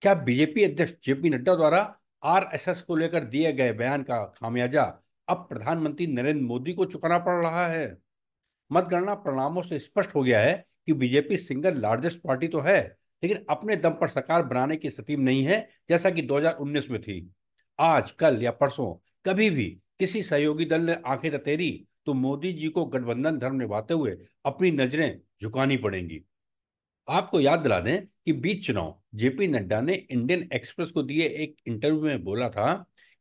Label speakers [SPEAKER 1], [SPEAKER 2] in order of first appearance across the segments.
[SPEAKER 1] क्या बीजेपी अध्यक्ष जेपी नड्डा द्वारा आरएसएस को लेकर दिए गए बयान का खामियाजा अब प्रधानमंत्री नरेंद्र मोदी को चुकाना पड़ रहा है? मतगणना परिणामों से स्पष्ट हो गया है कि बीजेपी सिंगल लार्जेस्ट पार्टी तो है, लेकिन अपने दम पर सरकार बनाने की स्थिति में नहीं है, जैसा कि 2019 में थी। आज, कल या परसों कभी भी किसी सहयोगी दल ने आंखें ततेरी तो मोदी जी को गठबंधन धर्म निभाते हुए अपनी नजरें झुकानी पड़ेंगी। आपको याद दिला दें कि बीच चुनाव जेपी नड्डा ने इंडियन एक्सप्रेस को दिए एक इंटरव्यू में बोला था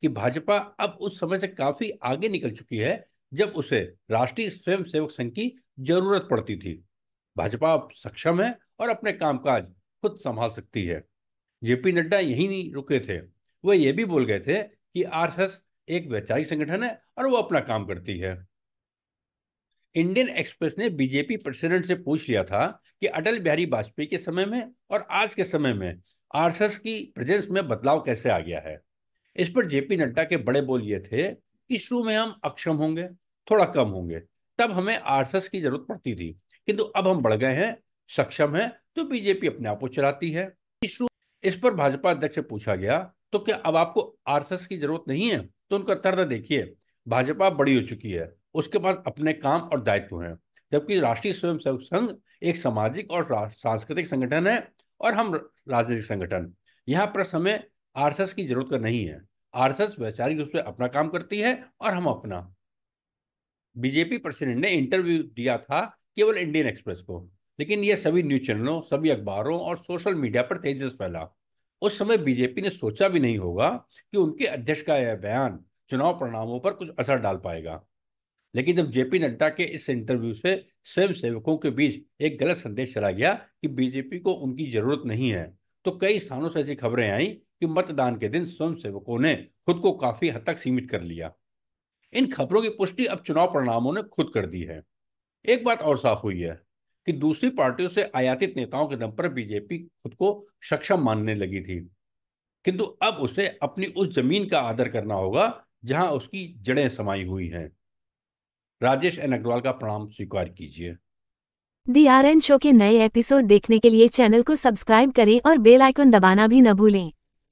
[SPEAKER 1] कि भाजपा अब उस समय से काफी आगे निकल चुकी है जब उसे राष्ट्रीय स्वयंसेवक संघ की जरूरत पड़ती थी। भाजपा अब सक्षम है और अपने कामकाज खुद संभाल सकती है। जेपी नड्डा यही नहीं रुके थे, वह यह भी बोल गए थे कि आरएसएस एक वैचारिक संगठन है और वो अपना काम करती है। इंडियन एक्सप्रेस ने बीजेपी प्रेसिडेंट से पूछ लिया था कि अटल बिहारी वाजपेयी के समय में और आज के समय में आरएसएस की प्रेजेंस में बदलाव कैसे आ गया है। इस पर जेपी नड्डा के बड़े बोल ये थे कि शुरू में हम अक्षम होंगे, थोड़ा कम होंगे, तब हमें आरएसएस की जरूरत पड़ती थी, किंतु अब हम बढ़ गए हैं, सक्षम है, तो बीजेपी अपने आप को चलाती है। इस पर भाजपा अध्यक्ष से पूछा गया, तो क्या अब आपको आरएसएस की जरूरत नहीं है? तो उनका तर्क देखिए, भाजपा बड़ी हो चुकी है, उसके पास अपने काम और दायित्व हैं, जबकि राष्ट्रीय स्वयंसेवक संघ एक सामाजिक और सांस्कृतिक संगठन है और हम राजनीतिक संगठन। यहाँ पर हमें आरएसएस की जरूरत का नहीं है। आरएसएस वैचारिक रूप से अपना काम करती है और हम अपना। बीजेपी प्रेसिडेंट ने इंटरव्यू दिया था केवल इंडियन एक्सप्रेस को, लेकिन यह सभी न्यूज चैनलों, सभी अखबारों और सोशल मीडिया पर तेजी से फैला। उस समय बीजेपी ने सोचा भी नहीं होगा कि उनके अध्यक्ष का यह बयान चुनाव परिणामों पर कुछ असर डाल पाएगा। लेकिन जब जेपी नड्डा के इस इंटरव्यू से स्वयं सेवकों के बीच एक गलत संदेश चला गया कि बीजेपी को उनकी जरूरत नहीं है, तो कई स्थानों से ऐसी खबरें आई कि मतदान के दिन स्वयं सेवकों ने खुद को काफी हद तक सीमित कर लिया। इन खबरों की पुष्टि अब चुनाव परिणामों ने खुद कर दी है। एक बात और साफ हुई है कि दूसरी पार्टियों से आयातित नेताओं के दम पर बीजेपी खुद को सक्षम मानने लगी थी, किंतु अब उसे अपनी उस जमीन का आदर करना होगा जहां उसकी जड़ें समाई हुई हैं। राजेश एन अग्रवाल का प्रणाम स्वीकार कीजिए।
[SPEAKER 2] दी आर एन शो के नए एपिसोड देखने के लिए चैनल को सब्सक्राइब करें और बेल आइकन दबाना भी न भूलें।